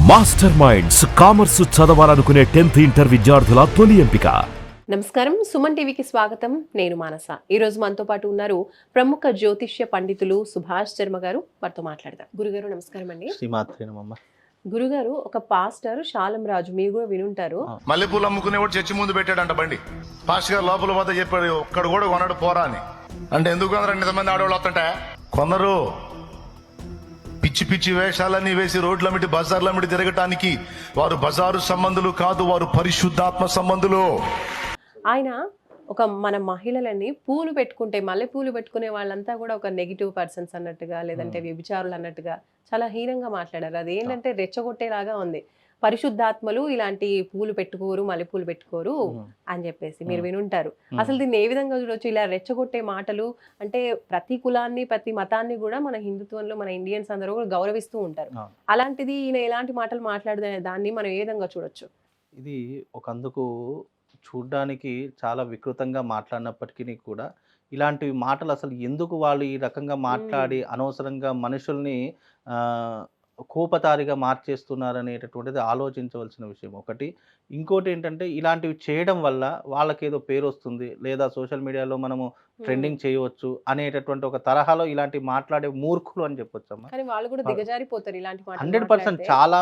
Master minds commerce చదవాలనుకునే 10th inter విద్యార్థుల తొలి ఎంపిక. నమస్కారం, సుమన్ టీవీకి స్వాగతం. నేను మానస. ఈ రోజు మనతో పాటు ఉన్నారు ప్రముఖ జ్యోతిష్య పండితులు సుభాష్ శర్మ గారు. వారితో మాట్లాడదాం. గురుగారు నమస్కారం అండి. గురుగారు, ఒక పాస్టర్ శాలం రాజు, మీరు కూడా వినుంటారు. మల్లెపూలు అమ్ముకునేవాడు చర్చి ముందు పెట్టాడంట బండి. పాస్టర్ గారు లోపల పోతే చెప్పాడు, ఒక్కడు కూడా కొన్నాడు పోరా అని. అంటే ఎందుకు కొందరు ఇంతమంది ఆడవాళ్ళు వస్తుంటే కొందరు పిచ్చి పిచ్చి వేషాలన్నీ వేసి రోడ్లమిటి బజార్లమిటి తిరగటానికి వారు బజారు సంబంధులు కాదు, వారు పరిశుద్ధాత్మ సంబంధులు. ఆయన మన మహిళలని పూలు పెట్టుకుంటే, మల్లె పూలు పెట్టుకునే వాళ్ళంతా కూడా ఒక నెగిటివ్ పర్సన్స్ అన్నట్టుగా, లేదంటే వ్యభిచారులు అన్నట్టుగా చాలా హీనంగా మాట్లాడారు. అది ఏంటంటే రెచ్చగొట్టేలాగా ఉంది. పరిశుద్ధాత్మలు ఇలాంటి పూలు పెట్టుకోరు, మల్లెపూలు పెట్టుకోరు అని చెప్పేసి మీరు వినుంటారు. అసలు దీన్ని ఏ విధంగా చూడొచ్చు? ఇలా రెచ్చగొట్టే మాటలు అంటే ప్రతి కులాన్ని, ప్రతి మతాన్ని కూడా మన హిందుత్వంలో మన ఇండియన్స్ అందరూ కూడా గౌరవిస్తూ ఉంటారు. అలాంటిది ఈయన ఎలాంటి మాటలు మాట్లాడదే దాన్ని మనం ఏ విధంగా చూడొచ్చు? ఇది ఒకందుకు చూడ్డానికి చాలా వికృతంగా మాట్లాడినప్పటికీ కూడా ఇలాంటి మాటలు అసలు ఎందుకు వాళ్ళు ఈ రకంగా మాట్లాడి అనవసరంగా మనుషుల్ని కోపతారిగా మార్చేస్తున్నారు అనేటటువంటిది ఆలోచించవలసిన విషయం ఒకటి. ఇంకోటి ఏంటంటే ఇలాంటివి చేయడం వల్ల వాళ్ళకేదో పేరు వస్తుంది, లేదా సోషల్ మీడియాలో మనము ట్రెండింగ్ చేయవచ్చు అనేటటువంటి ఒక తరహాలో ఇలాంటి మాట్లాడే మూర్ఖులు అని చెప్పొచ్చమ్మా. 100% చాలా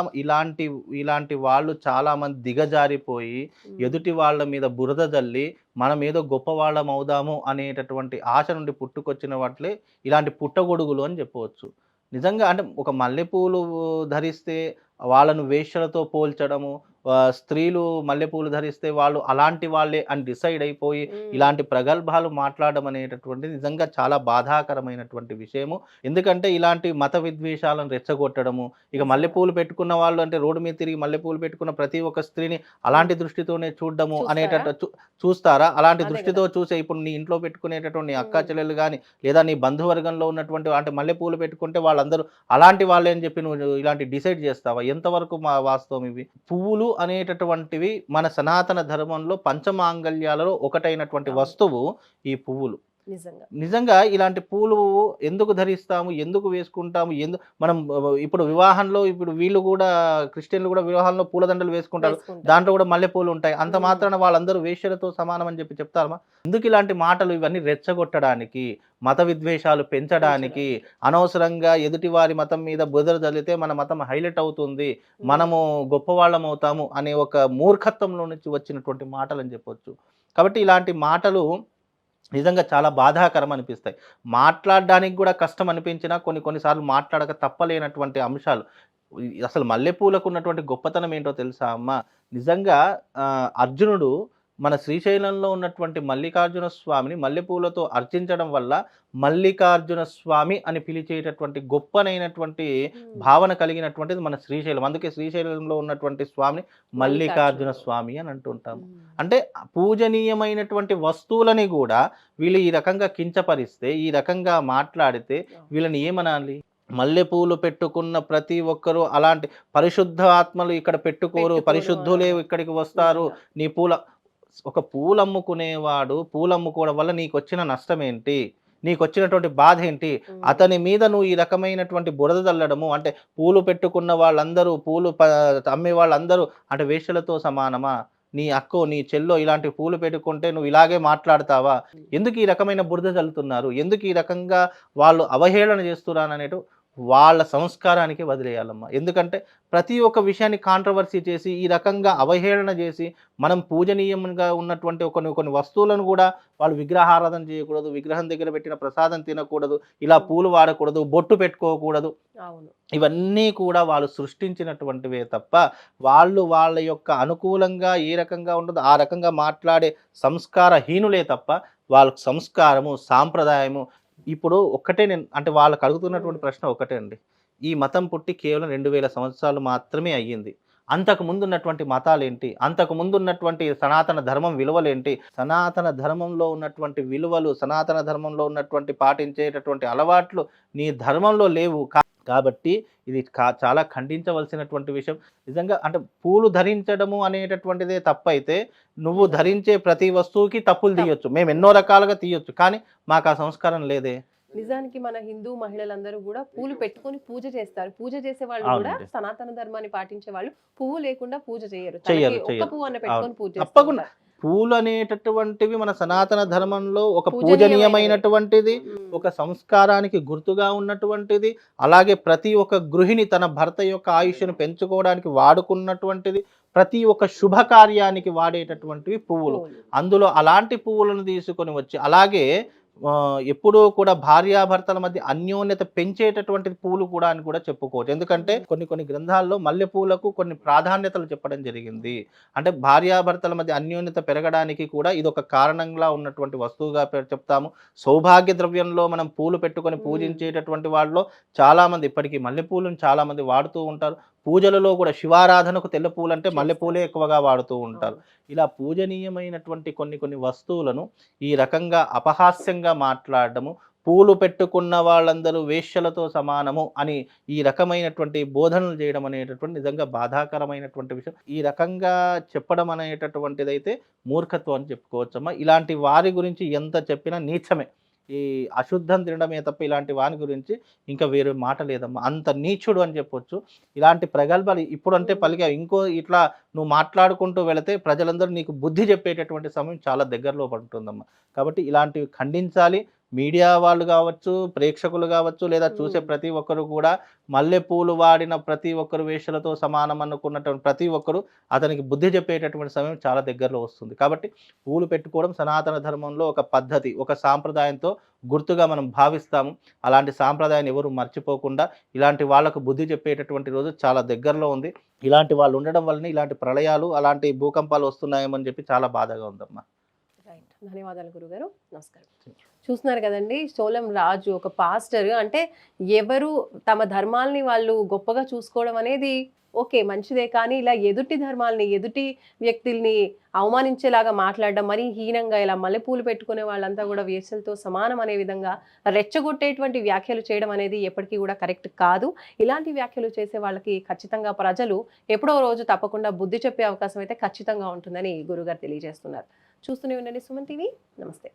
ఇలాంటి వాళ్ళు చాలా మంది దిగజారిపోయి ఎదుటి వాళ్ళ మీద బురద జల్లి మనం ఏదో గొప్ప వాళ్ళం అవుదాము అనేటటువంటి ఆశ నుండి పుట్టుకొచ్చిన వాటిలే ఇలాంటి పుట్టగొడుగులు అని చెప్పవచ్చు. నిజంగా అంటే ఒక మల్లెపూలు ధరిస్తే వాళ్ళను వేశ్యలతో పోల్చడము, స్త్రీలు మల్లెపూలు ధరిస్తే వాళ్ళు అలాంటి వాళ్ళే అని డిసైడ్ అయిపోయి ఇలాంటి ప్రగల్భాలు మాట్లాడడం అనేటటువంటిది నిజంగా చాలా బాధాకరమైనటువంటి విషయము. ఎందుకంటే ఇలాంటి మత విద్వేషాలను రెచ్చగొట్టడము, ఇక మల్లెపూలు పెట్టుకున్న వాళ్ళు అంటే రోడ్డు మీద తిరిగి మల్లెపూలు పెట్టుకున్న ప్రతి ఒక్క స్త్రీని అలాంటి దృష్టితోనే చూడడము అనేటట్టు చూస్తారా? అలాంటి దృష్టితో చూసే ఇప్పుడు నీ ఇంట్లో పెట్టుకునేటటువంటి నీ అక్కా చెల్లెలు కానీ, లేదా నీ బంధువర్గంలో ఉన్నటువంటి అంటే మల్లెపూలు పెట్టుకుంటే వాళ్ళందరూ అలాంటి వాళ్ళే అని చెప్పి నువ్వు ఇలాంటి డిసైడ్ చేస్తావా? ఎంతవరకు వాస్తవం ఇవి? పువ్వులు అనేటటువంటివి మన సనాతన ధర్మంలో పంచమాంగళ్యాలలో ఒకటైనటువంటి వస్తువు ఈ పువ్వులు. నిజంగా ఇలాంటి పూలు ఎందుకు ధరిస్తాము, ఎందుకు వేసుకుంటాము, మనం ఇప్పుడు వివాహంలో ఇప్పుడు వీళ్ళు కూడా క్రిస్టియన్లు కూడా వివాహంలో పూలదండలు వేసుకుంటారు, దాంట్లో కూడా మల్లెపూలు ఉంటాయి. అంత మాత్రాన వాళ్ళందరూ వేశ్యలతో సమానం అని చెప్తారమ్మా. ఎందుకు ఇలాంటి మాటలు? ఇవన్నీ రెచ్చగొట్టడానికి, మత విద్వేషాలు పెంచడానికి, అనవసరంగా ఎదుటివారి మతం మీద బురద జల్లితే మన మతం హైలైట్ అవుతుంది, మనము గొప్పవాళ్ళం అవుతాము అనే ఒక మూర్ఖత్వంలో నుంచి వచ్చినటువంటి మాటలు అని చెప్పొచ్చు. కాబట్టి ఇలాంటి మాటలు నిజంగా చాలా బాధాకరం అనిపిస్తాయి. మాట్లాడడానికి కూడా కష్టం అనిపించినా కొన్నిసార్లు మాట్లాడక తప్పలేనటువంటి అంశాలు. అసలు మల్లెపూలకు ఉన్నటువంటి గొప్పతనం ఏంటో తెలుసా అమ్మ? నిజంగా అర్జునుడు మన శ్రీశైలంలో ఉన్నటువంటి మల్లికార్జున స్వామిని మల్లెపూలతో అర్చించడం వల్ల మల్లికార్జున స్వామి అని పిలిచేటటువంటి గొప్పనైనటువంటి భావన కలిగినటువంటిది మన శ్రీశైలం. అందుకే శ్రీశైలంలో ఉన్నటువంటి స్వామిని మల్లికార్జున స్వామి అని అంటుంటాం. అంటే పూజనీయమైనటువంటి వస్తువులని కూడా వీళ్ళు ఈ రకంగా కించపరిస్తే, ఈ రకంగా మాట్లాడితే వీళ్ళని ఏమనాలి? మల్లెపూలు పెట్టుకున్న ప్రతి ఒక్కరూ అలాంటి పరిశుద్ధ ఆత్మలు ఇక్కడ పెట్టుకోరు, పరిశుద్ధులే ఇక్కడికి వస్తారు. నీ ఒక పూలు అమ్ముకునేవాడు పూలు అమ్ముకోవడం వల్ల నీకు వచ్చిన నష్టం ఏంటి? నీకు వచ్చినటువంటి బాధ ఏంటి? అతని మీద నువ్వు ఈ రకమైనటువంటి బురద చల్లడము అంటే పూలు పెట్టుకున్న వాళ్ళందరూ, పూలు అమ్మే వాళ్ళందరూ అంటే వేశ్యలతో సమానమా? నీ అక్కో నీ చెల్లో ఇలాంటి పూలు పెట్టుకుంటే నువ్వు ఇలాగే మాట్లాడతావా? ఎందుకు ఈ రకమైన బురద చల్లుతున్నారు? ఎందుకు ఈ రకంగా వాళ్ళు అవహేళన చేస్తున్నారనేటు వాళ్ళ సంస్కారానికి వదిలేయాలమ్మా. ఎందుకంటే ప్రతి ఒక్క విషయాన్ని కాంట్రవర్సీ చేసి ఈ రకంగా అవహేళన చేసి మనం పూజనీయంగా ఉన్నటువంటి కొన్ని వస్తువులను కూడా వాళ్ళు విగ్రహారాధన చేయకూడదు, విగ్రహం దగ్గర పెట్టిన ప్రసాదం తినకూడదు, ఇలా పూలు వాడకూడదు, బొట్టు పెట్టుకోకూడదు. ఇవన్నీ కూడా వాళ్ళు సృష్టించినటువంటివే తప్ప వాళ్ళ యొక్క అనుకూలంగా ఏ రకంగా ఉండదు ఆ రకంగా మాట్లాడే సంస్కారహీనులే తప్ప వాళ్ళకు సంస్కారము, సాంప్రదాయము ఇప్పుడు ఒక్కటే. నేను అంటే వాళ్ళకు అడుగుతున్నటువంటి ప్రశ్న ఒకటే అండి. ఈ మతం పుట్టి కేవలం 2000 సంవత్సరాలు మాత్రమే అయ్యింది. అంతకు ముందు ఉన్నటువంటి మతాలేంటి? అంతకు ముందు ఉన్నటువంటి సనాతన ధర్మం విలువలేంటి? సనాతన ధర్మంలో ఉన్నటువంటి విలువలు, సనాతన ధర్మంలో ఉన్నటువంటి పాటించేటటువంటి అలవాట్లు నీ ధర్మంలో లేవు. కాబట్టి ఇది చాలా ఖండించవలసినటువంటి విషయం. నిజంగా అంటే పూలు ధరించడము అనేటటువంటిదే తప్పైతే నువ్వు ధరించే ప్రతి వస్తువుకి తప్పులు తీయొచ్చు, మేము ఎన్నో రకాలుగా తీయొచ్చు, కానీ మాకు ఆ సంస్కారం లేదే. నిజానికి మన హిందూ మహిళలందరూ కూడా పూలు పెట్టుకొని పూజ చేస్తారు. పూజ చేసే వాళ్ళు కూడా అవునండి. సనాతన ధర్మాన్ని పాటించే వాళ్ళు పువ్వు లేకుండా పూజ చేయరు. చెయ్యరు, తనకి ఒక్క చెయ్యరు. పువ్వు అన్న పెట్టుకొని అవును. పూజ చేస్తూ తప్పకుండా. ఉంటారు. పూలు అనేటటువంటివి మన సనాతన ధర్మంలో ఒక పూజనీయమైనవి. పూజనీయమైనటువంటిది, ఉమ్. ఒక సంస్కారానికి గుర్తుగా ఉన్నటువంటిది. అలాగే ప్రతి ఒక్క గృహిణి తన భర్త యొక్క ఆయుష్ను పెంచుకోవడానికి వాడుకున్నటువంటిది. ప్రతి ఒక్క శుభకార్యానికి వాడేటటువంటివి పువ్వులు. పువ్వులు. అందులో అలాంటి పువ్వులను తీసుకొని వచ్చి అలాగే ఎప్పుడూ కూడా భార్యాభర్తల మధ్య అన్యోన్యత పెంచేటటువంటి పూలు కూడా అని కూడా చెప్పుకోవచ్చు. ఎందుకంటే కొన్ని కొన్ని గ్రంథాల్లో మల్లె పూలకు కొన్ని ప్రాధాన్యతలు చెప్పడం జరిగింది. అంటే భార్యాభర్తల మధ్య అన్యోన్యత పెరగడానికి కూడా ఇది ఒక కారణంగా ఉన్నటువంటి వస్తువుగా చెప్తాము. సౌభాగ్య ద్రవ్యంలో మనం పూలు పెట్టుకొని పూజించేటటువంటి వాళ్ళలో చాలా మంది ఇప్పటికీ మల్లె పూలను చాలా మంది వాడుతూ ఉంటారు. పూజలలో కూడా శివారాధనకు తెల్ల పూలు అంటే మల్లె పూలే ఎక్కువగా వాడుతూ ఉంటారు. ఇలా పూజనీయమైనటువంటి కొన్ని కొన్ని వస్తువులను ఈ రకంగా అపహాస్యంగా మాట్లాడడము, పూలు పెట్టుకున్న వాళ్ళందరూ వేశ్యలతో సమానము అని ఈ రకమైనటువంటి బోధనలు చేయడం అనేటటువంటి నిజంగా బాధాకరమైనటువంటి విషయం. ఈ రకంగా చెప్పడం అనేటటువంటిదైతే మూర్ఖత్వం అని చెప్పుకోవచ్చమ్మా. ఇలాంటి వారి గురించి ఎంత చెప్పినా నీచమే. ఈ అశుద్ధం తినడమే తప్ప ఇలాంటి వాని గురించి ఇంకా వేరే మాట లేదమ్మా. అంత నీచుడు అని చెప్పొచ్చు. ఇలాంటి ప్రగల్భాలు ఇప్పుడంటే పలికా ఇంకో ఇట్లా నువ్వు మాట్లాడుకుంటూ వెళితే ప్రజలందరూ నీకు బుద్ధి చెప్పేటటువంటి సమయం చాలా దగ్గరలో పడుతుందమ్మా. కాబట్టి ఇలాంటివి ఖండించాలి. మీడియా వాళ్ళు కావచ్చు, ప్రేక్షకులు కావచ్చు, లేదా చూసే ప్రతి ఒక్కరు కూడా మల్లెపూలు వాడిన ప్రతి ఒక్కరు వేషలతో సమానం అనుకున్నటువంటి ప్రతి ఒక్కరు అతనికి బుద్ధి చెప్పేటటువంటి సమయం చాలా దగ్గరలో వస్తుంది. కాబట్టి పూలు పెట్టుకోవడం సనాతన ధర్మంలో ఒక పద్ధతి, ఒక సాంప్రదాయంతో గుర్తుగా మనం భావిస్తాము. అలాంటి సాంప్రదాయాన్ని ఎవరు మర్చిపోకుండా ఇలాంటి వాళ్ళకు బుద్ధి చెప్పేటటువంటి రోజు చాలా దగ్గరలో ఉంది. ఇలాంటి వాళ్ళు ఉండడం వల్లనే ఇలాంటి ప్రళయాలు, అలాంటి భూకంపాలు వస్తున్నాయేమని చెప్పి చాలా బాధగా ఉందమ్మా. రైట్. ధన్యవాదాలు గురుగారు. నమస్కారం. చూస్తున్నారు కదండి, సోలం రాజు ఒక పాస్టర్. అంటే ఎవరు తమ ధర్మాల్ని వాళ్ళు గొప్పగా చూసుకోవడం అనేది ఓకే, మంచిదే. కానీ ఇలా ఎదుటి ధర్మాల్ని, ఎదుటి వ్యక్తుల్ని అవమానించేలాగా మాట్లాడడం, మరీ హీనంగా ఇలా మల్లెపూలు పెట్టుకునే వాళ్ళంతా కూడా వేసలతో సమానం అనే విధంగా రెచ్చగొట్టేటువంటి వ్యాఖ్యలు చేయడం అనేది ఎప్పటికీ కూడా కరెక్ట్ కాదు. ఇలాంటి వ్యాఖ్యలు చేసే వాళ్ళకి ఖచ్చితంగా ప్రజలు ఎప్పుడో రోజు తప్పకుండా బుద్ధి చెప్పే అవకాశం అయితే ఖచ్చితంగా ఉంటుందని గురుగారు తెలియజేస్తున్నారు. చూస్తూనే ఉండండి సుమన్ టీవీ. నమస్తే.